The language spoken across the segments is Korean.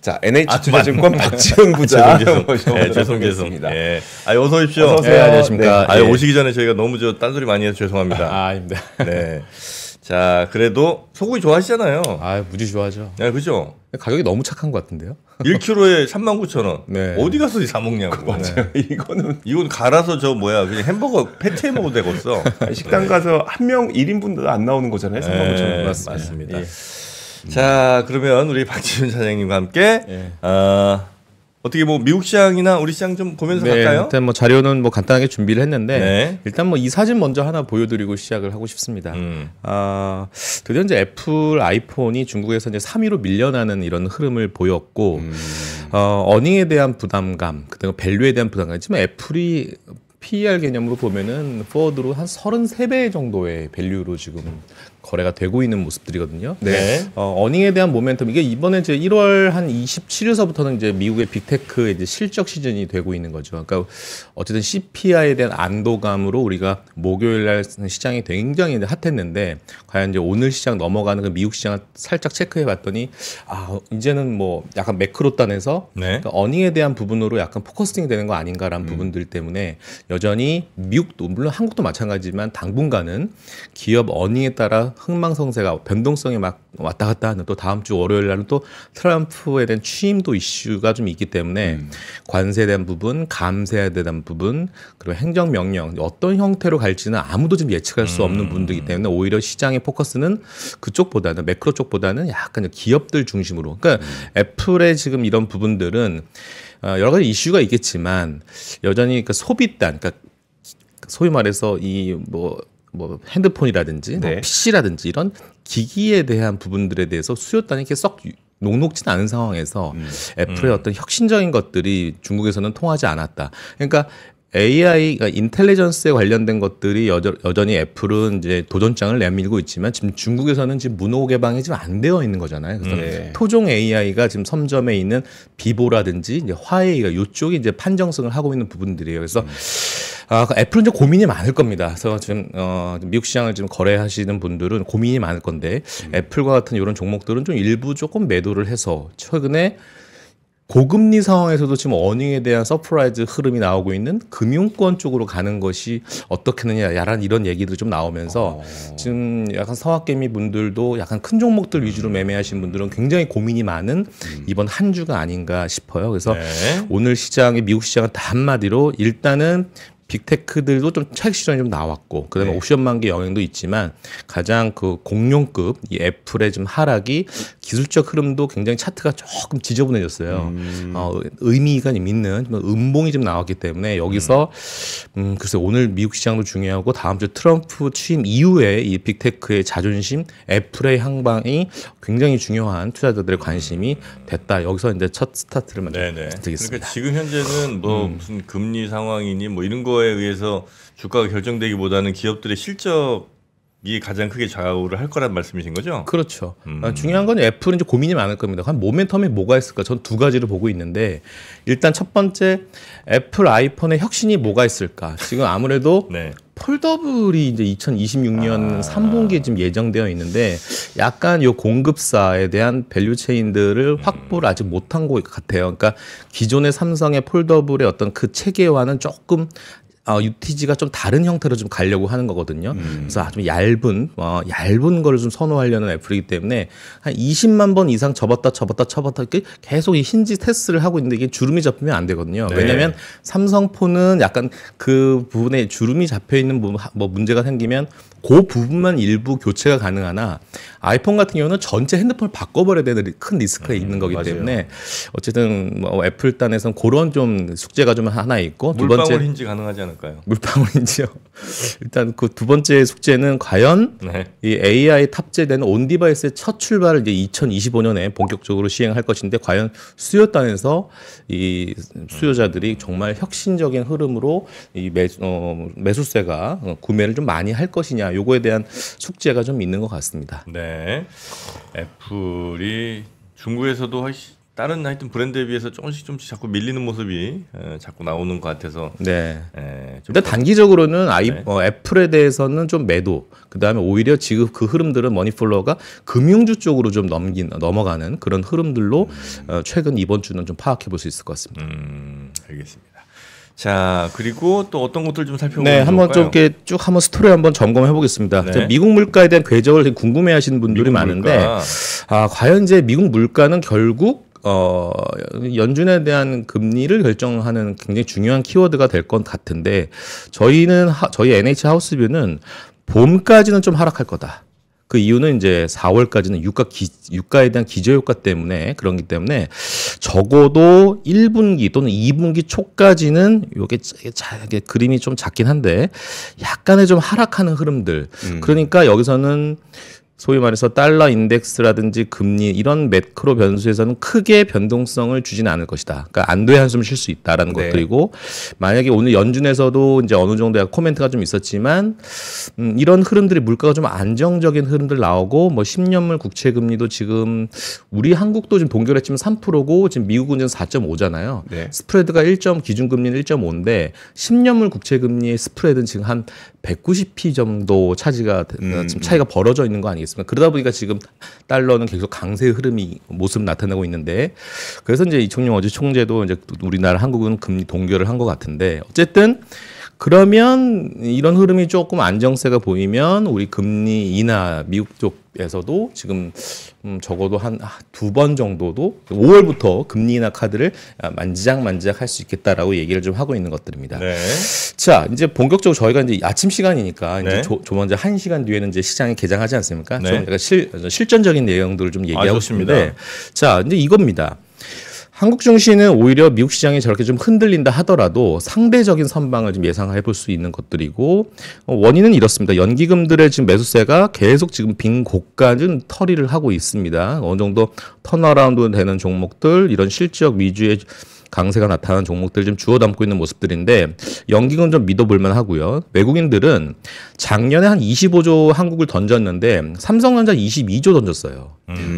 자, NH투자증권 박지훈 부장 죄송. 예. 어서 오십시오. 어서 오세요. 네, 안녕하십니까. 네. 오시기 전에 저희가 너무 딴소리 많이 해서 죄송합니다. 아닙니다. 네. 자, 그래도 소고기 좋아하시잖아요. 무지 좋아하죠. 네, 그죠? 가격이 너무 착한 것 같은데요? 1kg에 39,000원. 네. 어디 가서 사 먹냐고. 맞아요. 이건 갈아서 그냥 햄버거 패티 해 먹어도 되겠어. 식당 가서 한 명 1인분도 안 나오는 거잖아요. 39,000원. 맞습니다. 예. 자, 그러면 우리 박지훈 사장님과 함께 예. 어떻게 미국 시장이나 우리 시장 좀 보면서 갈까요? 일단 자료는 간단하게 준비를 했는데 네. 일단 이 사진 먼저 하나 보여드리고 시작을 하고 싶습니다. 드디어 이제 애플 아이폰이 중국에서 이제 3위로 밀려나는 이런 흐름을 보였고 어닝에 대한 부담감, 그다음에 밸류에 대한 부담감. 지금 애플이 PER 개념으로 보면은 포워드로 한 33배 정도의 밸류로 지금 거래가 되고 있는 모습들이거든요. 네. 어닝에 대한 모멘텀, 이게 이번에 이제 1월 한 27일서부터는 이제 미국의 빅테크 이제 실적 시즌이 되고 있는 거죠. 그러니까 어쨌든 CPI에 대한 안도감으로 우리가 목요일 날 시장이 굉장히 핫했는데 과연 이제 오늘 시장 넘어가는 그 미국 시장을 살짝 체크해 봤더니 이제는 약간 매크로 단에서 네. 그러니까 어닝에 대한 부분으로 약간 포커싱이 되는 거 아닌가라는 부분들 때문에 여전히 미국도 물론 한국도 마찬가지지만 당분간은 기업 어닝에 따라 흥망성쇠가 변동성이 막 왔다 갔다 하는, 또 다음 주 월요일 날은 또 트럼프에 대한 취임도 이슈가 좀 있기 때문에 관세에 대한 부분, 감세에 대한 부분, 그리고 행정명령 어떤 형태로 갈지는 아무도 지금 예측할 수 없는 부분이기 때문에 오히려 시장의 포커스는 그쪽보다는 매크로 쪽보다는 약간 기업들 중심으로. 그러니까 애플의 지금 이런 부분들은 여러 가지 이슈가 있겠지만 여전히 소비단, 그러니까 소위 말해서 핸드폰이라든지 네. PC라든지 이런 기기에 대한 부분들에 대해서 수요단이 이렇게 썩 녹록진 않은 상황에서 애플의 어떤 혁신적인 것들이 중국에서는 통하지 않았다. 그러니까 AI, 그러니까 인텔리전스에 관련된 것들이 여전히 애플은 이제 도전장을 내밀고 있지만 지금 중국에서는 지금 문호 개방이 지금 안 되어 있는 거잖아요. 그래서 토종 AI가 지금 섬점에 있는 비보라든지 이제 화웨이가 이쪽이 이제 판정승을 하고 있는 부분들이에요. 그래서 애플은 이제 고민이 많을 겁니다. 그래서 지금 미국 시장을 지금 거래하시는 분들은 고민이 많을 건데 애플과 같은 이런 종목들은 좀 일부 조금 매도를 해서 최근에 고금리 상황에서도 지금 어닝에 대한 서프라이즈 흐름이 나오고 있는 금융권 쪽으로 가는 것이 어떻겠느냐라는 이런 얘기도 좀 나오면서 지금 약간 서학개미 분들도 약간 큰 종목들 위주로 매매하신 분들은 굉장히 고민이 많은 이번 한 주가 아닌가 싶어요. 그래서 오늘 시장의 미국 시장은 다 한마디로 일단은 빅테크들도 좀 차익 실현이 좀 나왔고, 그다음에 옵션 만기 영향도 있지만 가장 공룡급 이 애플의 좀 하락이 기술적 흐름도 굉장히 차트가 조금 지저분해졌어요. 의미가 있는 음봉이 좀 나왔기 때문에 여기서 글쎄 오늘 미국 시장도 중요하고 다음 주 트럼프 취임 이후에 이 빅테크의 자존심, 애플의 향방이 굉장히 중요한 투자자들의 관심이 됐다. 여기서 이제 첫 스타트를 만들겠습니다. 그러니까 지금 현재는 무슨 금리 상황이니 이런 거에 의해서 주가가 결정되기보다는 기업들의 실적이 가장 크게 좌우를 할 거란 말씀이신 거죠? 그렇죠. 중요한 건 애플은 이제 고민이 많을 겁니다. 한 모멘텀이 뭐가 있을까? 전 두 가지를 보고 있는데 일단 첫 번째 애플 아이폰의 혁신이 뭐가 있을까? 지금 아무래도 폴더블이 이제 2026년 3분기에 지금 예정되어 있는데 약간 요 공급사에 대한 밸류 체인들을 확보를 아직 못한 것 같아요. 그러니까 기존의 삼성의 폴더블의 어떤 그 체계와는 조금 UTG가 좀 다른 형태로 좀 가려고 하는 거거든요. 그래서 좀 얇은 거를 좀 선호하려는 애플이기 때문에 한 20만 번 이상 접었다 계속 이 힌지 테스트를 하고 있는데 이게 주름이 잡히면 안 되거든요. 왜냐하면 삼성폰은 약간 그 부분에 주름이 잡혀 있는 문제가 생기면 그 부분만 일부 교체가 가능하나 아이폰 같은 경우는 전체 핸드폰을 바꿔버려야 되는 큰 리스크가 있는 거기 때문에 어쨌든 애플 단에서는 그런 좀 숙제가 좀 하나 있고 두 번째 물방울 힌지 가능하지 않을까요? 물방울 힌지요. 일단 그 두 번째 숙제는 과연 이 AI 탑재되는 온 디바이스의 첫 출발을 이제 2025년에 본격적으로 시행할 것인데 과연 수요 단에서 이 수요자들이 정말 혁신적인 흐름으로 이 매수세가 구매를 좀 많이 할 것이냐. 요거에 대한 숙제가 좀 있는 것 같습니다. 네, 애플이 중국에서도 다른 하여튼 브랜드에 비해서 조금씩 자꾸 밀리는 모습이 자꾸 나오는 것 같아서. 네. 좀 근데 단기적으로는 애플에 대해서는 좀 매도. 그다음에 오히려 지금 그 흐름들은 머니폴러가 금융주 쪽으로 좀 넘어가는 그런 흐름들로 최근 이번 주는 좀 파악해 볼 수 있을 것 같습니다. 알겠습니다. 자, 그리고 또 어떤 것들 좀 살펴보면 네, 한번 좀 좋을까요? 이렇게 쭉 한번 스토리 한번 점검해 보겠습니다. 네. 미국 물가에 대한 궤적을 궁금해하시는 분들이 미국 많은데, 물가. 과연 이제 미국 물가는 결국 연준에 대한 금리를 결정하는 굉장히 중요한 키워드가 될 것 같은데, 저희 NH 하우스뷰는 봄까지는 좀 하락할 거다. 그 이유는 이제 4월까지는 유가에 대한 기저효과 때문에 그런기 때문에 적어도 1분기 또는 2분기 초까지는 요게 그림이 좀 작긴 한데 약간의 좀 하락하는 흐름들. 그러니까 여기서는 소위 말해서 달러 인덱스라든지 금리 이런 매크로 변수에서는 크게 변동성을 주지는 않을 것이다. 그러니까 안도의 한숨을 쉴 수 있다라는 네. 것들이고, 만약에 오늘 연준에서도 이제 어느 정도 코멘트가 좀 있었지만 이런 흐름들이 물가가 좀 안정적인 흐름들 나오고, 뭐 10년물 국채 금리도 지금 우리 한국도 지금 동결했지만 3%고 지금 미국은 지금 4.5잖아요. 네. 스프레드가 기준금리는 1.5인데 10년물 국채 금리의 스프레드는 지금 한 190p 정도 지금 차이가 벌어져 있는 거 아니겠습니까? 그러다 보니까 지금 달러는 계속 강세 흐름이 모습 나타나고 있는데, 그래서 이제 이청용 어제 총재도 이제 우리나라 한국은 금리 동결을 한 것 같은데, 어쨌든 그러면 이런 흐름이 조금 안정세가 보이면 우리 금리 인하 미국 쪽에서도 지금 적어도 한 2번 정도도 5월부터 금리 인하 카드를 만지작 할 수 있겠다라고 얘기를 좀 하고 있는 것들입니다. 네. 자, 이제 본격적으로 저희가 이제 아침 시간이니까 네. 이제 조만 이제 1시간 뒤에는 이제 시장이 개장하지 않습니까? 네. 좀 약간 실전적인 내용들을 좀 얘기하고 좋습니다. 싶은데, 자, 이제 이겁니다. 한국 증시는 오히려 미국 시장이 저렇게 좀 흔들린다 하더라도 상대적인 선방을 좀 예상해 볼 수 있는 것들이고, 원인은 이렇습니다. 연기금들의 지금 매수세가 계속 지금 빈 고가는 털이를 하고 있습니다. 어느 정도 턴어라운드 되는 종목들, 이런 실적 위주의 강세가 나타나는 종목들 좀 주워 담고 있는 모습들인데, 연기금 좀 믿어볼만 하고요. 외국인들은 작년에 한 25조 한국을 던졌는데 삼성전자 22조 던졌어요.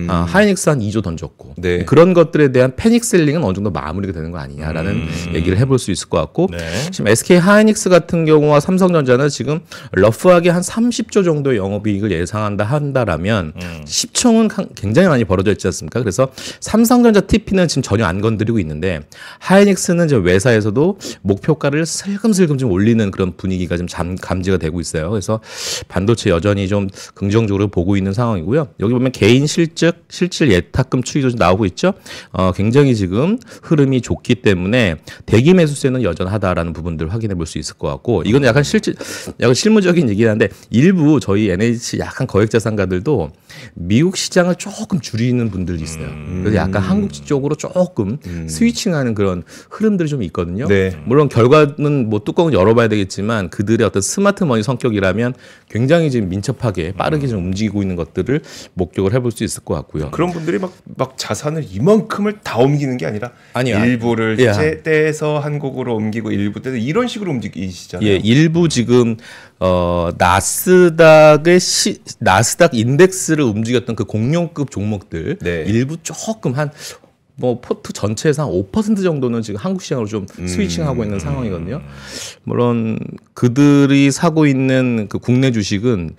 하이닉스 한 2조 던졌고, 네. 그런 것들에 대한 패닉 셀링은 어느 정도 마무리가 되는 거 아니냐라는 얘기를 해볼 수 있을 것 같고, 네. 지금 SK 하이닉스 같은 경우와 삼성전자는 지금 러프하게 한 30조 정도의 영업이익을 한다라면 시총은 굉장히 많이 벌어져 있지 않습니까? 그래서 삼성전자 TP는 지금 전혀 안 건드리고 있는데, 하이닉스는 지금 외사에서도 목표가를 슬금슬금 좀 올리는 그런 분위기가 좀 감지가 되고 있어요. 그래서 반도체 여전히 좀 긍정적으로 보고 있는 상황이고요. 여기 보면 개인 실질 예탁금 추이도 좀 나오고 있죠. 굉장히 지금 흐름이 좋기 때문에 대기 매수세는 여전하다라는 부분들을 확인해 볼 수 있을 것 같고, 이건 약간 실무적인 얘기긴 한데, 일부 저희 NH 약간 거액자산가들도 미국 시장을 조금 줄이는 분들이 있어요. 그래서 약간 한국 쪽으로 조금 스위칭하는 그런 흐름들이 좀 있거든요. 네. 물론 결과는 뭐 뚜껑을 열어봐야 되겠지만, 그들의 어떤 스마트 머니 성격이라면 굉장히 지금 민첩하게 빠르게 좀 움직이고 있는 것들을 목격을 해볼 수 있을 것 같고요. 그런 분들이 막 자산을 이만큼을 다 옮기는 게 아니라 아니요. 일부를 예. 떼서 한국으로 옮기고 일부 떼서 이런 식으로 움직이시잖아요. 예, 일부 지금 나스닥 인덱스를 움직였던 그 공룡급 종목들, 네. 일부 조금 뭐 포트 전체에서 한 5% 정도는 지금 한국 시장으로 좀 스위칭하고 있는 상황이거든요. 물론 그들이 사고 있는 그 국내 주식은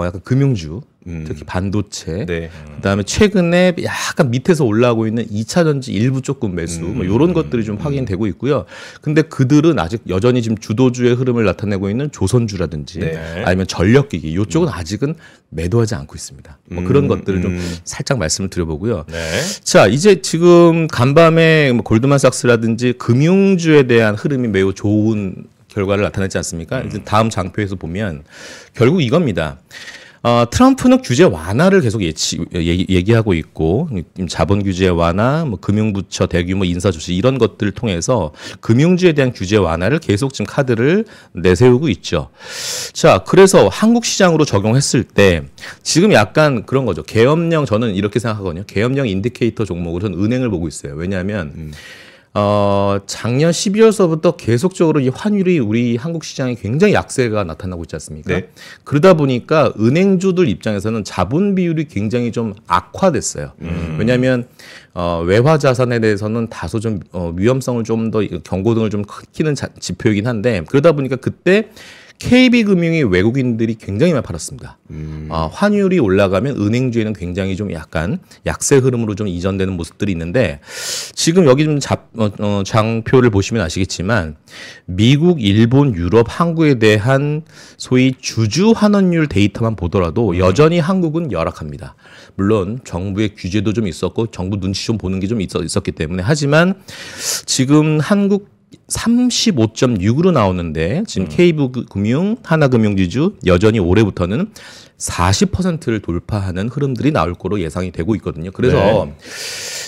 약간 금융주, 특히 반도체, 네. 그다음에 최근에 약간 밑에서 올라오고 있는 2차 전지 일부 조금 매수, 뭐 이런 것들이 좀 확인되고 있고요. 근데 그들은 아직 여전히 지금 주도주의 흐름을 나타내고 있는 조선주라든지 네. 아니면 전력기기 이쪽은 아직은 매도하지 않고 있습니다. 뭐 그런 것들을 좀 살짝 말씀을 드려보고요. 네. 자, 이제 지금 간밤에 뭐 골드만삭스라든지 금융주에 대한 흐름이 매우 좋은 결과를 나타냈지 않습니까? 이제 다음 장표에서 보면 결국 이겁니다. 트럼프는 규제 완화를 계속 얘기하고 있고, 자본 규제 완화, 뭐 금융부처 대규모 인사 조치 이런 것들을 통해서 금융주에 대한 규제 완화를 계속 지금 카드를 내세우고 있죠. 자, 그래서 한국 시장으로 적용했을 때 지금 약간 그런 거죠. 계엄령, 저는 이렇게 생각하거든요. 계엄령 인디케이터 종목으로 저는 은행을 보고 있어요. 왜냐하면 작년 12월서부터 계속적으로 이 환율이 우리 한국 시장에 굉장히 약세가 나타나고 있지 않습니까? 네. 그러다 보니까 은행주들 입장에서는 자본 비율이 굉장히 좀 악화됐어요. 왜냐하면 외화 자산에 대해서는 다소 좀 위험성을 좀 더 경고등을 좀 키는 지표이긴 한데 그러다 보니까 그때 KB금융이 외국인들이 굉장히 많이 팔았습니다. 환율이 올라가면 은행주에는 굉장히 좀 약간 약세 흐름으로 좀 이전되는 모습들이 있는데 지금 여기 좀 장표를 보시면 아시겠지만 미국, 일본, 유럽, 한국에 대한 소위 주주 환원율 데이터만 보더라도 여전히 한국은 열악합니다. 물론 정부의 규제도 좀 있었고 정부 눈치 좀 보는 게 좀 있었기 때문에 하지만 지금 한국 35.6으로 나오는데 지금 KB금융, 하나금융지주 여전히 올해부터는 40%를 돌파하는 흐름들이 나올 거로 예상이 되고 있거든요. 그래서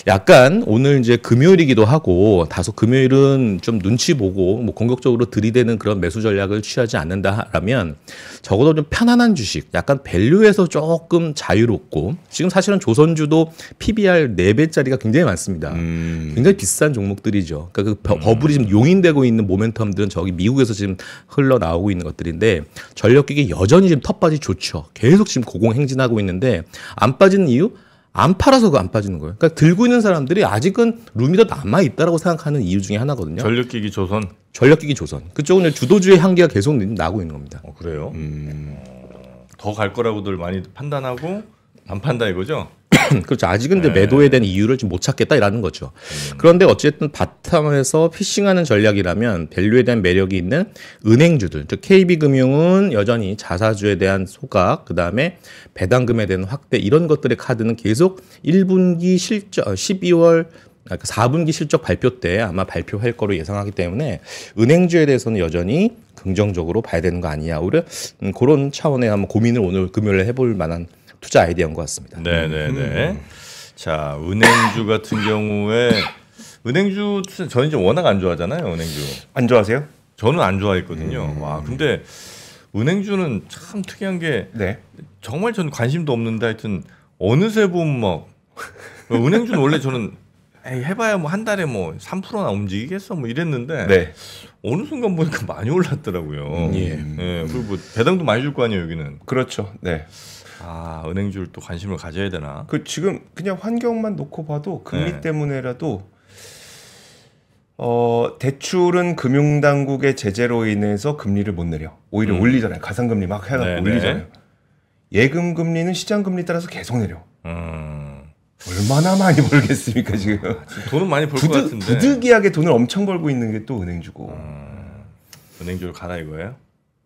약간 오늘 이제 금요일이기도 하고 다소 금요일은 좀 눈치 보고 뭐 공격적으로 들이대는 그런 매수 전략을 취하지 않는다라면 적어도 좀 편안한 주식, 약간 밸류에서 조금 자유롭고 지금 사실은 조선주도 PBR 4배짜리가 굉장히 많습니다. 굉장히 비싼 종목들이죠. 그러니까 그 버블이 지금 용인되고 있는 모멘텀들은 저기 미국에서 지금 흘러나오고 있는 것들인데 전력기기 여전히 지금 텃밭이 좋죠. 계속 지금 고공행진하고 있는데 안 빠지는 이유? 안 팔아서 안 빠지는 거예요. 그러니까 들고 있는 사람들이 아직은 룸이 더 남아 있다라고 생각하는 이유 중에 하나거든요. 전력기기 조선. 전력기기 조선. 그쪽은 주도주의 향기가 계속 나고 있는 겁니다. 그래요? 더 갈 거라고들 많이 판단하고 안 판다 이거죠? 그렇죠. 아직은 이제 매도에 대한 이유를 좀 못 찾겠다라는 거죠. 그런데 어쨌든 바탕에서 피싱하는 전략이라면 밸류에 대한 매력이 있는 은행주들, 즉 KB금융은 여전히 자사주에 대한 소각, 그 다음에 배당금에 대한 확대 이런 것들의 카드는 계속 1분기 실적, 12월 4분기 실적 발표 때 아마 발표할 거로 예상하기 때문에 은행주에 대해서는 여전히 긍정적으로 봐야 되는 거 아니냐. 우리 그런 차원의 한번 고민을 오늘 금요일에 해볼 만한 투자 아이디어인 것 같습니다. 네네네. 자, 은행주 같은 경우에 은행주 저는 이제 워낙 안 좋아하잖아요. 은행주. 안 좋아하세요? 저는 안 좋아했거든요. 와, 근데 은행주는 참 특이한 게 네. 정말 저는 관심도 없는데 하여튼 어느새 보면 막 은행주는 원래 저는 에이, 해봐야 뭐 한 달에 뭐 3%나 움직이겠어 뭐 이랬는데 네. 어느 순간 보니까 많이 올랐더라고요. 예. 예. 그리고 뭐 배당도 많이 줄 거 아니에요 여기는. 그렇죠. 네. 아 은행주를 또 관심을 가져야 되나? 그 지금 그냥 환경만 놓고 봐도 금리 네. 때문에라도 대출은 금융당국의 제재로 인해서 금리를 못 내려. 오히려 올리잖아요. 가상금리 막 해갖고 네네. 올리잖아요. 예금 금리는 시장 금리 따라서 계속 내려. 얼마나 많이 벌겠습니까 지금? 돈은 많이 벌 것 같은데. 부득이하게 돈을 엄청 벌고 있는 게 또 은행주고. 은행주를 가라 이거예요?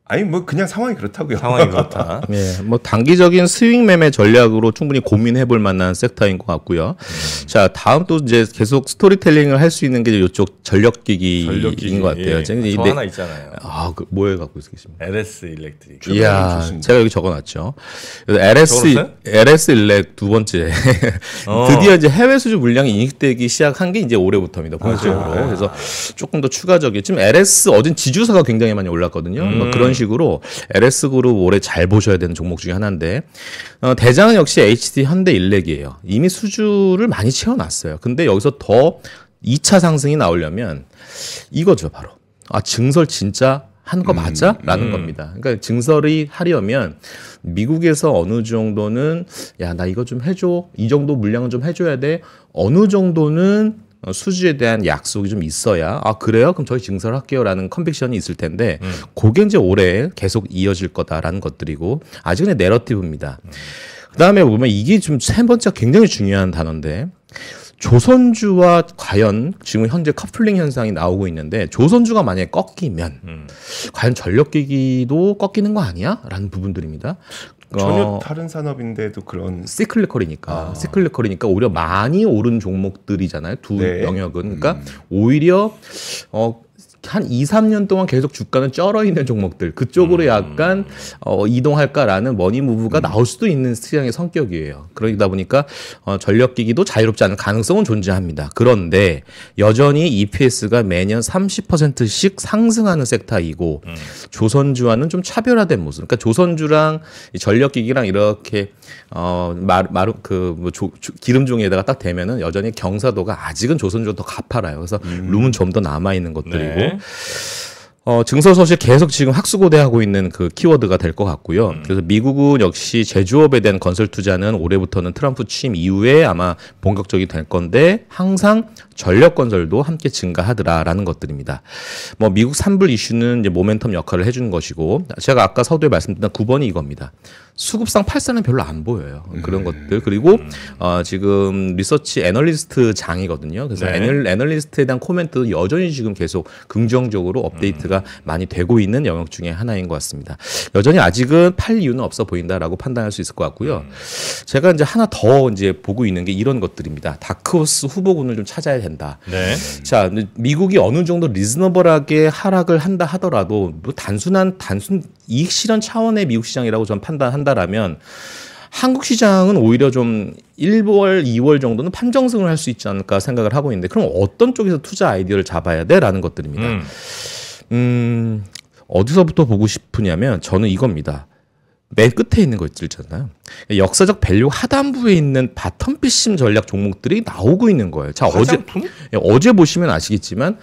아니 뭐 그냥 상황이 그렇다고요. 상황이 그렇다. 예, 뭐 단기적인 스윙 매매 전략으로 충분히 고민해 볼 만한 섹터인 것 같고요. 자, 다음 또 이제 계속 스토리텔링을 할 수 있는 게 이쪽 전력기기인 것 같아요. 예. 제가 저 하나 있잖아요. 뭐에 갖고 있으십니까? LS 일렉트릭. 이야, 좋습니다. 제가 여기 적어놨죠. LS 일렉 두 번째. 드디어 이제 해외 수주 물량이 인식되기 시작한 게 이제 올해부터입니다. 본격적으로. 그래서 조금 더 추가적인. 지금 LS 어진 지주사가 굉장히 많이 올랐거든요. 뭐 그런 식으로 LS 그룹 올해 잘 보셔야 되는 종목 중에 하나인데 대장은 역시 HD 현대일렉이에요. 이미 수주를 많이 채워놨어요. 근데 여기서 더 2차 상승이 나오려면 이거죠, 바로. 증설 진짜 한 거 맞아? 라는 겁니다. 그러니까 증설이 하려면 미국에서 어느 정도는 야, 나 이거 좀 해줘. 이 정도 물량은 좀 해줘야 돼. 어느 정도는 수주에 대한 약속이 좀 있어야 그래요? 그럼 저희 증설할게요 라는 컨빅션이 있을 텐데 그게 이제 올해 계속 이어질 거다라는 것들이고 아직은 내러티브입니다. 그다음에 보면 이게 좀 세 번째 굉장히 중요한 단어인데 조선주와 과연 지금 현재 커플링 현상이 나오고 있는데 조선주가 만약에 꺾이면 과연 전력기기도 꺾이는 거 아니야? 라는 부분들입니다. 전혀 다른 산업인데도 그런 시클리컬이니까 시클리컬이니까 오히려 많이 오른 종목들이잖아요. 두 네. 영역은 그러니까 오히려 한 2, 3년 동안 계속 주가는 쩔어 있는 종목들 그쪽으로 약간 이동할까라는 머니 무브가 나올 수도 있는 시장의 성격이에요. 그러다 보니까 전력기기도 자유롭지 않은 가능성은 존재합니다. 그런데 여전히 EPS가 매년 30%씩 상승하는 섹터이고 조선주와는 좀 차별화된 모습. 그러니까 조선주랑 전력기기랑 이렇게 기름 종이에다가 딱 대면은 여전히 경사도가 아직은 조선주가 더 가파라요. 그래서 룸은 좀 더 남아 있는 것들이고. 네. 증설소식 계속 지금 학수고대하고 있는 그 키워드가 될 것 같고요. 그래서 미국은 역시 제조업에 대한 건설 투자는 올해부터는 트럼프 취임 이후에 아마 본격적이 될 건데 항상 전력 건설도 함께 증가하더라라는 것들입니다. 뭐 미국 산불 이슈는 이제 모멘텀 역할을 해주는 것이고 제가 아까 서두에 말씀드린 9번이 이겁니다. 수급상 8사는 별로 안 보여요. 그런 것들. 그리고 지금 리서치 애널리스트 장이거든요. 그래서 네. 애널리스트에 대한 코멘트도 여전히 지금 계속 긍정적으로 업데이트가 많이 되고 있는 영역 중에 하나인 것 같습니다. 여전히 아직은 팔 이유는 없어 보인다라고 판단할 수 있을 것 같고요. 제가 이제 하나 더 이제 보고 있는 게 이런 것들입니다. 다크호스 후보군을 좀 찾아야 된다. 네. 자, 미국이 어느 정도 리즈너블하게 하락을 한다 하더라도 뭐 단순 이익 실현 차원의 미국 시장이라고 저는 판단한다라면 한국 시장은 오히려 좀 1월, 2월 정도는 판정승을 할 수 있지 않을까 생각을 하고 있는데 그럼 어떤 쪽에서 투자 아이디어를 잡아야 돼? 라는 것들입니다. 어디서부터 보고 싶으냐면 저는 이겁니다. 맨 끝에 있는 거 있잖아요. 역사적 밸류 하단부에 있는 바텀 피심 전략 종목들이 나오고 있는 거예요. 자, 어제 보시면 아시겠지만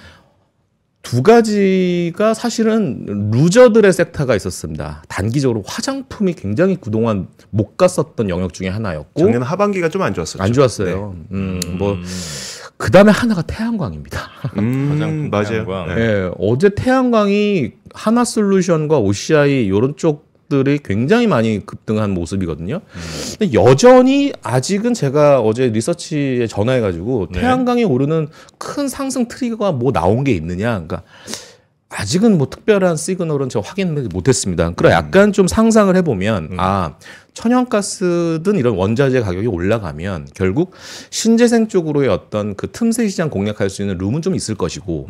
두 가지가 사실은 루저들의 섹터가 있었습니다. 단기적으로 화장품이 굉장히 그동안 못 갔었던 영역 중에 하나였고 작년 하반기가 좀 안 좋았었죠. 안 좋았어요. 네. 그 다음에 하나가 태양광입니다. 화장품 맞아요. 태양광. 네, 어제 태양광이 하나솔루션과 OCI 이런 쪽들이 굉장히 많이 급등한 모습이거든요. 근데 여전히 아직은 제가 어제 리서치에 전화해가지고 네. 태양광이 오르는 큰 상승 트리거가 뭐 나온 게 있느냐. 그러니까 아직은 뭐 특별한 시그널은 제가 확인을 못했습니다. 그래 약간 좀 상상을 해보면 천연가스든 이런 원자재 가격이 올라가면 결국 신재생 쪽으로의 어떤 그 틈새 시장 공략할 수 있는 룸은 좀 있을 것이고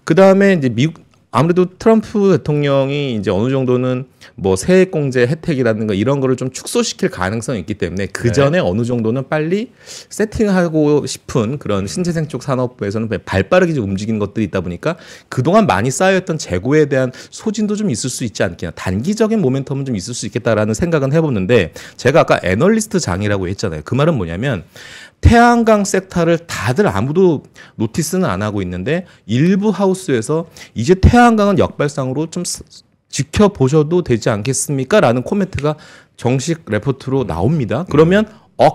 그 다음에 이제 미국 아무래도 트럼프 대통령이 이제 어느 정도는 뭐 세액공제 혜택이라든가 이런 거를 좀 축소시킬 가능성이 있기 때문에 그 전에 어느 정도는 빨리 세팅하고 싶은 그런 신재생 쪽 산업부에서는 발빠르게 좀 움직이는 것들이 있다 보니까 그동안 많이 쌓여있던 재고에 대한 소진도 좀 있을 수 있지 않겠냐. 단기적인 모멘텀은 좀 있을 수 있겠다라는 생각은 해보는데 제가 아까 애널리스트 장이라고 했잖아요. 그 말은 뭐냐면 태양광 섹터를 다들 아무도 노티스는 안 하고 있는데 일부 하우스에서 이제 태양광은 역발상으로 좀 지켜보셔도 되지 않겠습니까? 라는 코멘트가 정식 레포트로 나옵니다. 그러면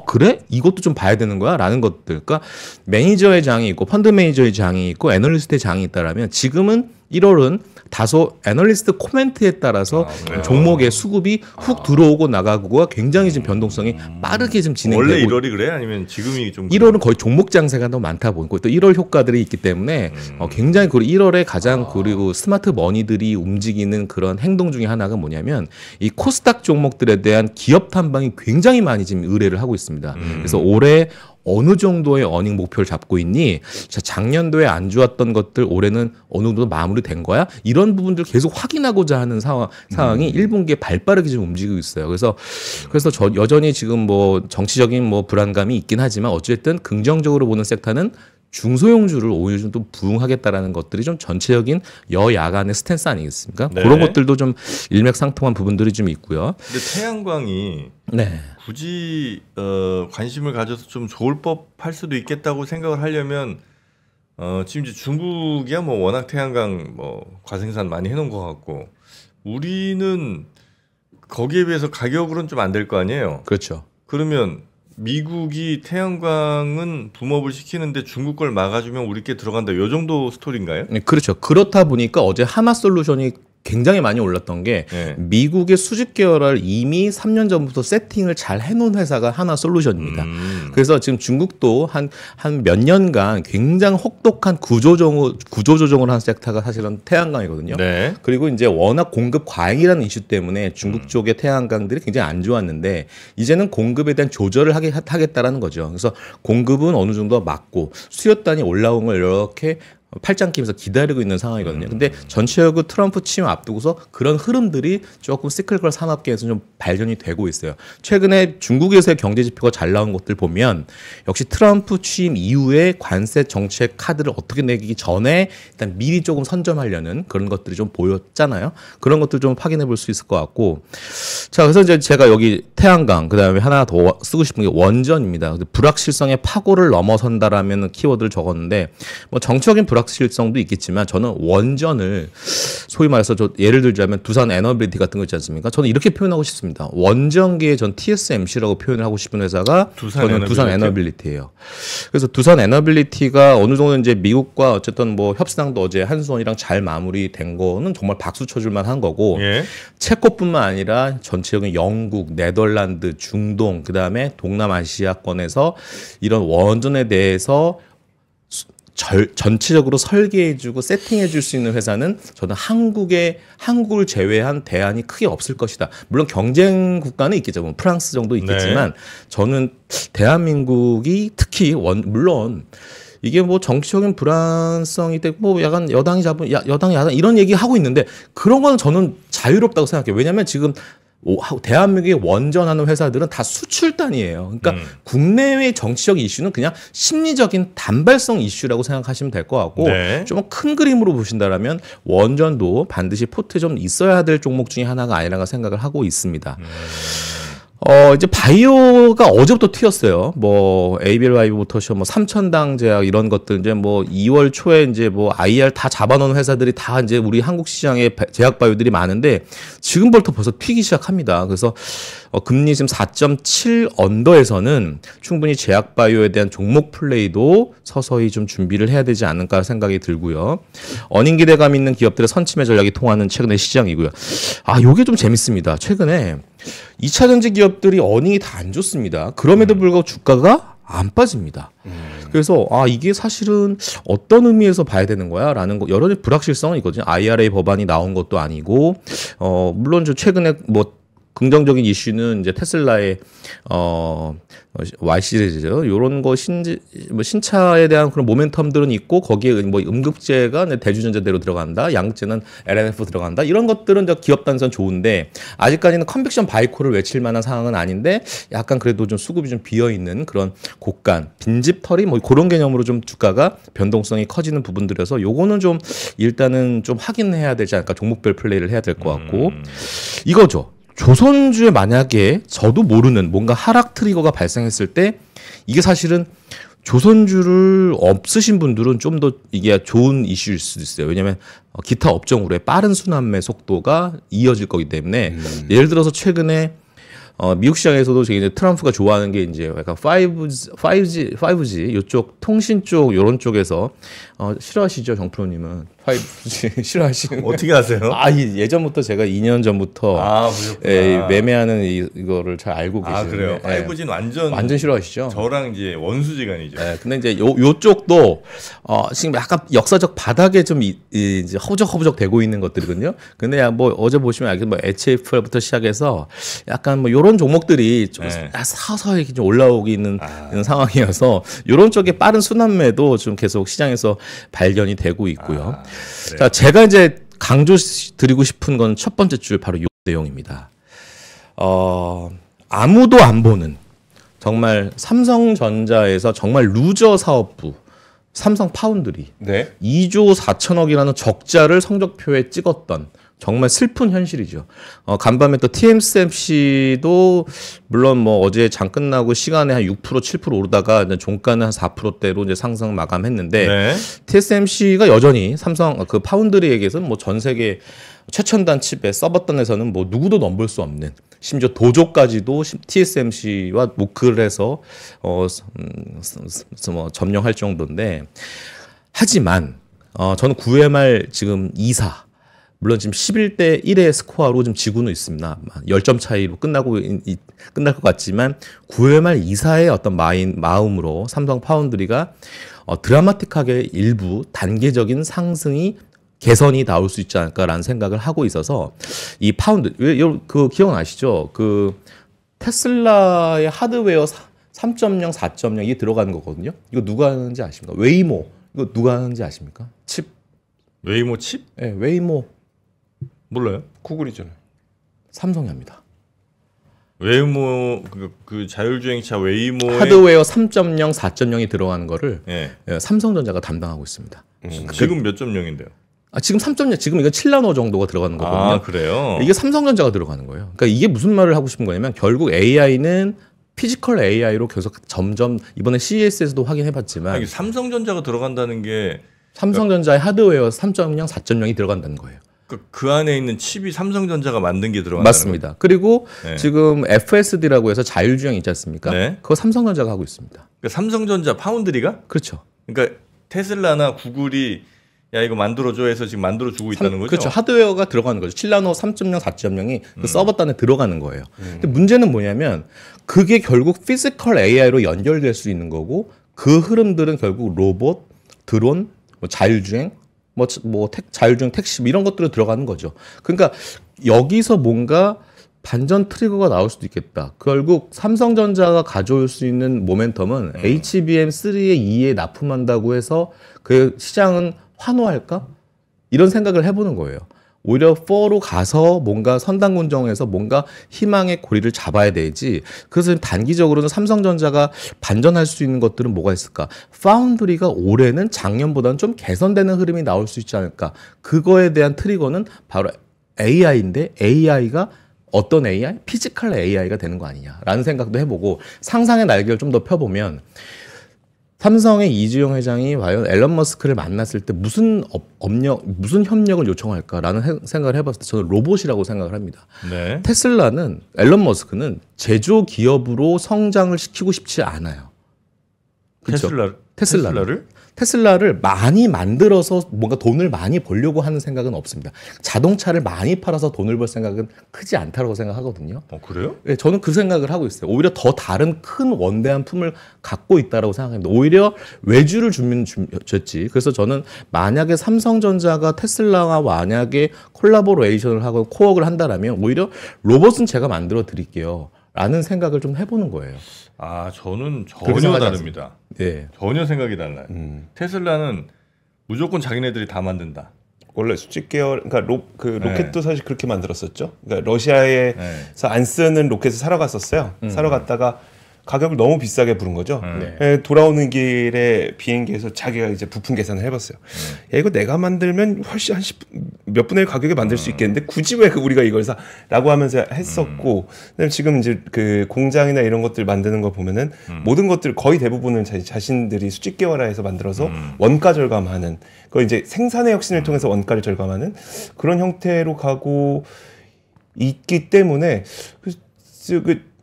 그래? 이것도 좀 봐야 되는 거야? 라는 것들. 그러니까 매니저의 장이 있고 펀드 매니저의 장이 있고 애널리스트의 장이 있다라면 지금은 1월은 다소 애널리스트 코멘트에 따라서 종목의 수급이 훅 들어오고 나가고가 굉장히 지금 변동성이 빠르게 좀 진행되고 원래 1월이 그래? 아니면 지금이 좀 1월은 거의 종목 장세가 너무 많다 보니까 또 1월 효과들이 있기 때문에 굉장히 그리고 1월에 가장 그리고 스마트 머니들이 움직이는 그런 행동 중에 하나가 뭐냐면 이 코스닥 종목들에 대한 기업 탐방이 굉장히 많이 지금 의뢰를 하고 있습니다. 그래서 올해 어느 정도의 어닝 목표를 잡고 있니? 작년도에 안 좋았던 것들 올해는 어느 정도 마무리된 거야? 이런 부분들 계속 확인하고자 하는 상황이 1분기에 발빠르게 좀 움직이고 있어요. 그래서 저 여전히 지금 뭐 정치적인 뭐 불안감이 있긴 하지만 어쨌든 긍정적으로 보는 섹터는 중소형주를 오히려 좀 또 부응하겠다라는 것들이 좀 전체적인 여야 간의 스탠스 아니겠습니까? 네. 그런 것들도 좀 일맥상통한 부분들이 좀 있고요. 근데 태양광이 굳이 관심을 가져서 좀 좋을 법할 수도 있겠다고 생각을 하려면 지금 이제 중국이야 뭐 워낙 태양광 뭐 과생산 많이 해놓은 것 같고 우리는 거기에 비해서 가격으로는 좀 안 될 거 아니에요. 그렇죠. 그러면 미국이 태양광은 붐업을 시키는데 중국 걸 막아주면 우리께 들어간다. 이 정도 스토리인가요? 네, 그렇죠. 그렇다 보니까 어제 하나솔루션이 굉장히 많이 올랐던 게 미국의 수직 계열을 이미 3년 전부터 세팅을 잘 해놓은 회사가 하나솔루션입니다. 그래서 지금 중국도 한 몇 년간 굉장히 혹독한 구조조정을 한 섹터가 사실은 태양광이거든요. 네. 그리고 이제 워낙 공급 과잉이라는 이슈 때문에 중국 쪽의 태양광들이 굉장히 안 좋았는데 이제는 공급에 대한 조절을 하겠다라는 거죠. 그래서 공급은 어느 정도 막고 수요단이 올라온 걸 이렇게 팔짱 끼면서 기다리고 있는 상황이거든요. 근데 전체적으로 트럼프 취임 앞두고서 그런 흐름들이 조금 시클컬 산업계에서 좀 발견이 되고 있어요. 최근에 중국에서의 경제 지표가 잘 나온 것들 보면 역시 트럼프 취임 이후에 관세 정책 카드를 어떻게 내기 전에 일단 미리 조금 선점하려는 그런 것들이 좀 보였잖아요. 그런 것들 좀 확인해 볼 수 있을 것 같고. 자, 그래서 이제 제가 여기 태양광, 그다음에 하나 더 쓰고 싶은 게 원전입니다. 불확실성의 파고를 넘어선다라는 키워드를 적었는데 뭐 정치적인 불확실성도 있겠지만 저는 원전을 소위 말해서 저 예를 들자면 두산 에너빌리티 같은 거 있지 않습니까? 저는 이렇게 표현하고 싶습니다. 원전계의 전 TSMC라고 표현을 하고 싶은 회사가 저는 두산 에너빌리티예요. 그래서 두산 에너빌리티가 어느 정도 이제 미국과 어쨌든 뭐 협상도 어제 한수원이랑 잘 마무리된 거는 정말 박수 쳐줄 만한 거고 예. 체코뿐만 아니라 전체적인 영국, 네덜란드, 중동 그다음에 동남아시아권에서 이런 원전에 대해서 전체적으로 설계해주고 세팅해줄 수 있는 회사는 저는 한국을 제외한 대안이 크게 없을 것이다. 물론 경쟁 국가는 있겠죠. 뭐 프랑스 정도 있겠지만 네. 저는 대한민국이 특히 물론 이게 뭐 정치적인 불안성이 되고 뭐 약간 여당이 잡은 여당 야당 이런 얘기 하고 있는데 그런 거는 저는 자유롭다고 생각해요. 왜냐하면 지금 대한민국에 원전하는 회사들은 다 수출단이에요. 그러니까 국내외 정치적 이슈는 그냥 심리적인 단발성 이슈라고 생각하시면 될 것 같고 네. 좀 큰 그림으로 보신다라면 원전도 반드시 포트에 좀 있어야 될 종목 중에 하나가 아니라고 생각을 하고 있습니다. 이제 바이오가 어제부터 튀었어요. 뭐 ABLY부터 뭐 삼천당 제약 이런 것들 이제 뭐 2월 초에 이제 뭐 IR 다 잡아놓은 회사들이 다 이제 우리 한국 시장에 제약 바이오들이 많은데 지금부터 벌써 튀기 시작합니다. 그래서 금리 지금 4.7 언더에서는 충분히 제약 바이오에 대한 종목 플레이도 서서히 좀 준비를 해야 되지 않을까 생각이 들고요. 어닝 기대감 있는 기업들의 선침의 전략이 통하는 최근의 시장이고요. 요게 좀 재밌습니다. 최근에 2차 전지 기업들이 어닝이 다 안 좋습니다. 그럼에도 불구하고 주가가 안 빠집니다. 그래서 이게 사실은 어떤 의미에서 봐야 되는 거야? 라는 거 여러 가지 불확실성은 있거든요. IRA 법안이 나온 것도 아니고 물론 최근에 뭐 긍정적인 이슈는 이제 테슬라의 Y 시리즈죠. 요런 거 신차에 대한 그런 모멘텀들은 있고 거기에 뭐 음극재가 대주전자대로 들어간다. 양극재는 LNF 들어간다. 이런 것들은 기업 단선 좋은데 아직까지는 컨벡션 바이코를 외칠 만한 상황은 아닌데 약간 그래도 좀 수급이 좀 비어 있는 그런 곡간, 빈집털이 뭐 그런 개념으로 좀 주가가 변동성이 커지는 부분들에서 요거는 좀 일단은 좀 확인해야 되지 않을까. 종목별 플레이를 해야 될 것 같고 이거죠. 조선주에 만약에 저도 모르는 뭔가 하락 트리거가 발생했을 때 이게 사실은 조선주를 없으신 분들은 좀 더 이게 좋은 이슈일 수도 있어요. 왜냐하면 기타 업종으로의 빠른 순환매 속도가 이어질 거기 때문에 예를 들어서 최근에 미국 시장에서도 이제 트럼프가 좋아하는 게 이제 약간 5G 이쪽 통신 쪽 이런 쪽에서 싫어하시죠, 정프로님은? 5G 싫어하시는 어떻게 아세요? 예전부터 제가 2년 전부터 매매하는 이거를 잘 알고 계시는데. 그래요? 5G는 완전 싫어하시죠? 저랑 이제 원수지간이죠. 네, 근데 이제 요쪽도 지금 약간 역사적 바닥에 좀 이제 허우적허우적 되고 있는 것들이거든요. 근데 뭐 어제 보시면 알겠지만 뭐 HFL부터 시작해서 약간 뭐 요런 종목들이 좀 서서히 좀 올라오고 있는 상황이어서 요런 쪽에 빠른 순환매도 좀 계속 시장에서 발견이 되고 있고요. 자, 제가 이제 강조드리고 싶은 건 첫 번째 줄 바로 이 내용입니다. 아무도 안 보는 정말 삼성전자에서 정말 루저 사업부 삼성 파운드리 2조 4천억이라는 적자를 성적표에 찍었던 정말 슬픈 현실이죠. 간밤에 또 TSMC도 물론 뭐 어제 장 끝나고 시간에 한 6% 7% 오르다가 이제 종가는 한 4%대로 이제 상승 마감했는데 TSMC가 여전히 삼성 그 파운드리에게서는 뭐 전 세계 최첨단 칩의 서버단에서는 뭐 누구도 넘볼 수 없는 심지어 도조까지도 TSMC와 노크를 해서 뭐 점령할 정도인데 하지만 저는 9회 말 지금 2사 물론 지금 11대 1의 스코어로 좀 지고는 있습니다. 10점 차이로 끝날 것 같지만 9회 말 2사의 어떤 마음으로 삼성 파운드리가 드라마틱하게 일부 단계적인 상승이 개선이 나올 수 있지 않을까라는 생각을 하고 있어서 이 파운드 그 기억나시죠? 그 테슬라의 하드웨어 3.0, 4.0 이게 들어가는 거거든요. 이거 누가 하는지 아십니까? 웨이모 이거 누가 하는지 아십니까? 칩. 웨이모 칩? 네, 웨이모. 몰라요. 구글이잖아요. 삼성이 합니다. 웨이모 그 자율주행차 웨이모의 하드웨어 3.0, 4.0이 들어가는 거를 예. 삼성전자가 담당하고 있습니다. 지금 몇 점 0인데요? 지금 3.0, 지금 이건 7나노 정도가 들어가는 거거든요. 아, 그래요? 이게 삼성전자가 들어가는 거예요. 그러니까 이게 무슨 말을 하고 싶은 거냐면 결국 AI는 피지컬 AI로 계속 점점 이번에 CES에서도 확인해봤지만 아니, 삼성전자가 들어간다는 게 삼성전자의 하드웨어 3.0, 4.0이 들어간다는 거예요. 그 안에 있는 칩이 삼성전자가 만든 게 들어간다는 맞습니다. 그리고 네. 지금 FSD라고 해서 자율주행 있지 않습니까? 네. 그거 삼성전자가 하고 있습니다. 그러니까 삼성전자 파운드리가? 그렇죠. 그러니까 테슬라나 구글이 야 이거 만들어줘 해서 지금 만들어주고 있다는 거죠? 그렇죠. 하드웨어가 들어가는 거죠. 7나노 3.0, 4.0이 그 서버 단에 들어가는 거예요. 근데 문제는 뭐냐면 그게 결국 피지컬 AI로 연결될 수 있는 거고 그 흐름들은 결국 로봇, 드론, 뭐 자율주행, 자율주행 택시 이런 것들로 들어가는 거죠. 그러니까 여기서 뭔가 반전 트리거가 나올 수도 있겠다. 결국 삼성전자가 가져올 수 있는 모멘텀은 HBM3에 2에 납품한다고 해서 그 시장은 환호할까? 이런 생각을 해보는 거예요. 오히려 4로 가서 뭔가 선당군정에서 뭔가 희망의 고리를 잡아야 되지. 그래서 단기적으로는 삼성전자가 반전할 수 있는 것들은 뭐가 있을까? 파운드리가 올해는 작년보다는 좀 개선되는 흐름이 나올 수 있지 않을까? 그거에 대한 트리거는 바로 AI인데 AI가 어떤 AI? 피지컬 AI가 되는 거 아니냐라는 생각도 해보고 상상의 날개를 좀 더 펴보면 삼성의 이주영 회장이 과연 앨런 머스크를 만났을 때 무슨 협력을 요청할까라는 생각을 해봤을 때 저는 로봇이라고 생각을 합니다. 네. 테슬라는 앨런 머스크는 제조 기업으로 성장을 시키고 싶지 않아요. 그렇죠? 테슬라를 많이 만들어서 뭔가 돈을 많이 벌려고 하는 생각은 없습니다. 자동차를 많이 팔아서 돈을 벌 생각은 크지 않다고 생각하거든요. 그래요? 네, 저는 그 생각을 하고 있어요. 오히려 더 다른 큰 원대한 품을 갖고 있다고 생각합니다. 오히려 외주를 주면 줬지. 그래서 저는 만약에 삼성전자가 테슬라와 만약에 콜라보레이션을 하고 코웍을 한다라면 오히려 로봇은 제가 만들어 드릴게요. 라는 생각을 좀 해보는 거예요. 저는 전혀 다릅니다. 네. 전혀 생각이 달라요. 테슬라는 무조건 자기네들이 다 만든다. 원래 수직 계열, 그러니까 로켓도 사실 그렇게 만들었었죠. 그러니까 러시아에서 안 쓰는 로켓을 사러 갔었어요. 사러 갔다가 가격을 너무 비싸게 부른 거죠. 돌아오는 길에 비행기에서 자기가 이제 부품 계산을 해봤어요. 야, 이거 내가 만들면 훨씬 몇 분의 1 가격에 만들 수 있겠는데 굳이 왜 우리가 이걸 사라고 하면서 했었고, 그다음에 지금 이제 그 공장이나 이런 것들 만드는 거 보면은 모든 것들 거의 대부분은 자신들이 수직 계열화해서 만들어서 원가 절감하는 그 이제 생산의 혁신을 통해서 원가를 절감하는 그런 형태로 가고 있기 때문에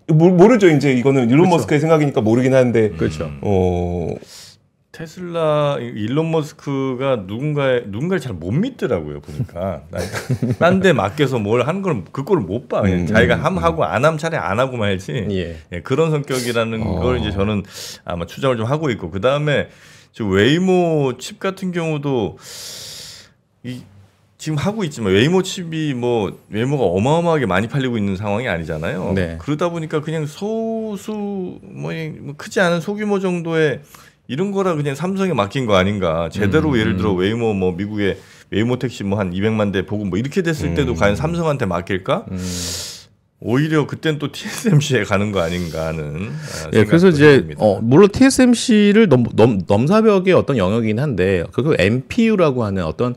모르죠. 이제 이거는 일론 머스크의 생각이니까 모르긴 하는데. 그렇죠. 테슬라 일론 머스크가 누군가를 잘 못 믿더라고요. 보니까 딴 데 맡겨서 뭘 하는 걸 그거를 못 봐. 그냥 자기가 하고 안 하면 차라리 안 하고 말지. 예, 그런 성격이라는 걸 이제 저는 아마 추정을 좀 하고 있고, 그 다음에 웨이모 칩 같은 경우도 지금 하고 있지만 웨이모 칩이 웨이모가 어마어마하게 많이 팔리고 있는 상황이 아니잖아요. 네. 그러다 보니까 그냥 소수 크지 않은 소규모 정도의 이런 거라 그냥 삼성에 맡긴 거 아닌가. 제대로 예를 들어 웨이모 미국의 웨이모 택시 한 200만 대 보고 이렇게 됐을 때도 과연 삼성한테 맡길까? 오히려 그땐 또 TSMC에 가는 거 아닌가 하는. 그래서 이제 물론 TSMC를 넘사벽의 어떤 영역이긴 한데 그 MPU라고 하는 어떤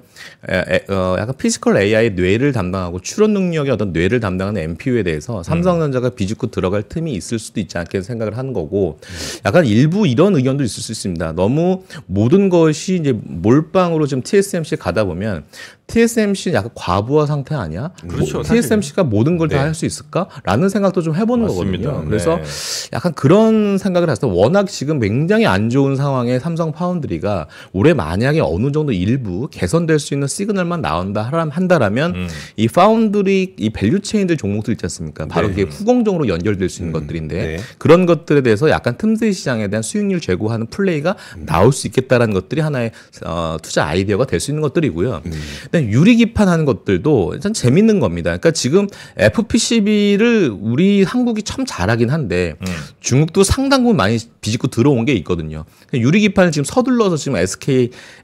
약간 피지컬 AI 뇌를 담당하고 추론 능력의 어떤 뇌를 담당하는 MPU에 대해서 삼성전자가 비집고 들어갈 틈이 있을 수도 있지 않겠는 생각을 하는 거고, 약간 일부 이런 의견도 있을 수 있습니다. 너무 모든 것이 이제 몰빵으로 지금 TSMC에 가다 보면 TSMC는 약간 과부하 상태 아니야? 그렇죠. TSMC가 모든 걸 다 할 수 있을까?라는 생각도 좀 해보는 맞습니다. 거거든요. 그래서 약간 그런 생각을 해서 워낙 지금 굉장히 안 좋은 상황에 삼성 파운드리가 올해 만약에 어느 정도 일부 개선될 수 있는 시그널만 한다라면 이 파운드리 이 밸류체인들 종목들 있지 않습니까? 바로 그게 후공정으로 연결될 수 있는 것들인데 그런 것들에 대해서 약간 틈새 시장에 대한 수익률 제고하는 플레이가 나올 수 있겠다라는 것들이 하나의 투자 아이디어가 될 수 있는 것들이고요. 유리 기판하는 것들도 참 재밌는 겁니다. 그러니까 지금 FPCB를 우리 한국이 참 잘하긴 한데 중국도 상당 부분 많이 비집고 들어온 게 있거든요. 유리 기판을 지금 서둘러서 지금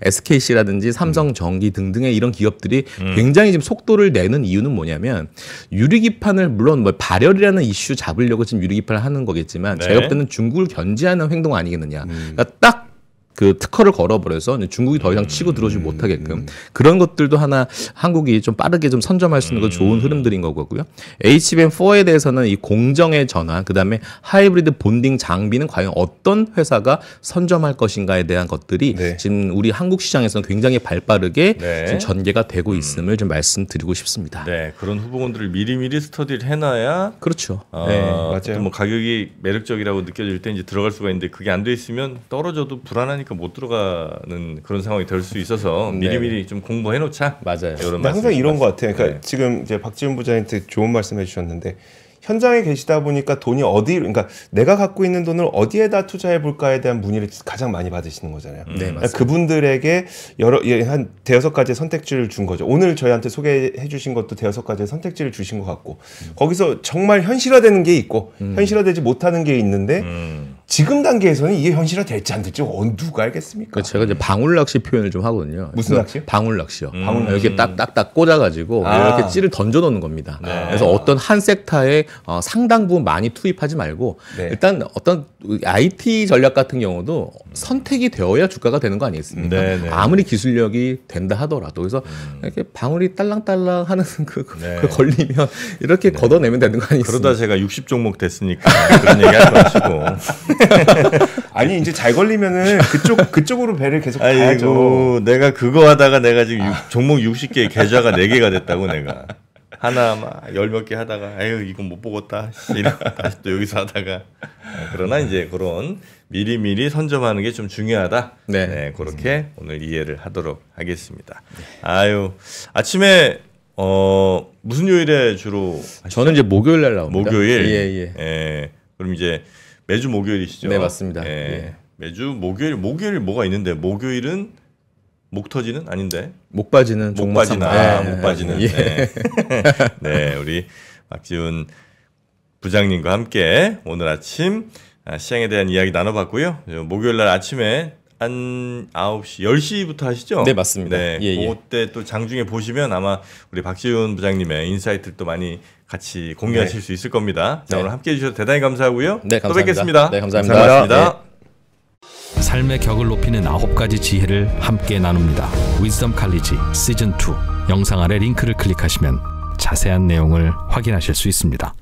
SKC라든지 삼성전기 등등의 이런 기업들이 굉장히 지금 속도를 내는 이유는 뭐냐면 유리 기판을 물론 뭐 발열이라는 이슈 잡으려고 지금 유리 기판을 하는 거겠지만 제가 볼 때는 중국을 견제하는 행동 아니겠느냐. 그러니까 딱 그 특허를 걸어버려서 중국이 더 이상 치고 들어오지 못하게끔 그런 것들도 하나 한국이 좀 빠르게 좀 선점할 수 있는 건 좋은 흐름들인 거고요. HBM4에 대해서는 이 공정의 전환, 그다음에 하이브리드 본딩 장비는 과연 어떤 회사가 선점할 것인가에 대한 것들이 네. 지금 우리 한국 시장에서는 굉장히 발빠르게 네. 지금 전개가 되고 있음을 좀 말씀드리고 싶습니다. 네, 그런 후보군들을 미리미리 스터디를 해놔야 그렇죠. 네, 맞아요. 뭐 가격이 매력적이라고 느껴질 때 이제 들어갈 수가 있는데 그게 안 돼 있으면 떨어져도 불안하니까 못 들어가는 그런 상황이 될 수 있어서 미리미리 네. 좀 공부해 놓자. 맞아요. 이런 항상 이런 것 같아요. 그러니까 네. 지금 이제 박지훈 부장님한테 좋은 말씀해 주셨는데 현장에 계시다 보니까 돈이 그러니까 내가 갖고 있는 돈을 어디에다 투자해 볼까에 대한 문의를 가장 많이 받으시는 거잖아요. 네, 그러니까 그분들에게 한 대여섯 가지의 선택지를 준 거죠. 오늘 저희한테 소개해 주신 것도 대여섯 가지의 선택지를 주신 것 같고 거기서 정말 현실화되는 게 있고 현실화되지 못하는 게 있는데 지금 단계에서는 이게 현실화될지 안 될지 누가 알겠습니까? 제가 이제 방울 낚시 표현을 좀 하거든요. 무슨 낚시요? 방울 낚시요. 방울 이렇게 딱딱딱 꽂아가지고 이렇게 찌를 던져놓는 겁니다. 네. 그래서 어떤 한 섹터에 상당 부분 많이 투입하지 말고 네. 일단 어떤 IT 전략 같은 경우도 선택이 되어야 주가가 되는 거 아니겠습니까? 네, 네. 아무리 기술력이 된다 하더라도 그래서 이렇게 방울이 딸랑딸랑 하는 그 걸리면 이렇게 네. 걷어내면 되는 거 아니겠습니까? 그러다 제가 60종목 됐으니까 그런 얘기 하지 마시고. 아니 이제 잘 걸리면은 그쪽으로 배를 계속 가야죠. 내가 그거 하다가 내가 지금 종목 60개 계좌가 4개가 됐다고 내가. 하나 막 10몇 개 하다가 아유 이건 못 보겠다 다시 또 여기서 하다가 그러나 이제 그런 미리미리 선점하는 게 좀 중요하다. 네. 네, 그렇게 오늘 이해를 하도록 하겠습니다. 아유 아침에 무슨 요일에 주로 하시죠? 저는 이제 목요일 날 나옵니다. 목요일. 예. 예. 그럼 이제 매주 목요일이시죠? 네 맞습니다. 예. 예. 매주 목요일 뭐가 있는데 목요일은 목 터지는 아닌데 목 빠지는 목 빠지는 목 빠지는 예. 네. 네 우리 박지훈 부장님과 함께 오늘 아침 시장에 대한 이야기 나눠봤고요. 목요일 날 아침에 한 9시 10시부터 하시죠? 네 맞습니다. 네, 그때 또 장중에 보시면 아마 우리 박지훈 부장님의 인사이트도 많이 같이 공유하실 수 있을 겁니다. 자 오늘 함께해 주셔서 대단히 감사하고요. 네 감사합니다. 또 뵙겠습니다. 네 감사합니다. 감사합니다. 삶의 격을 높이는 9가지 지혜를 함께 나눕니다. 위즈덤 칼리지 시즌 2 영상 아래 링크를 클릭하시면 자세한 내용을 확인하실 수 있습니다.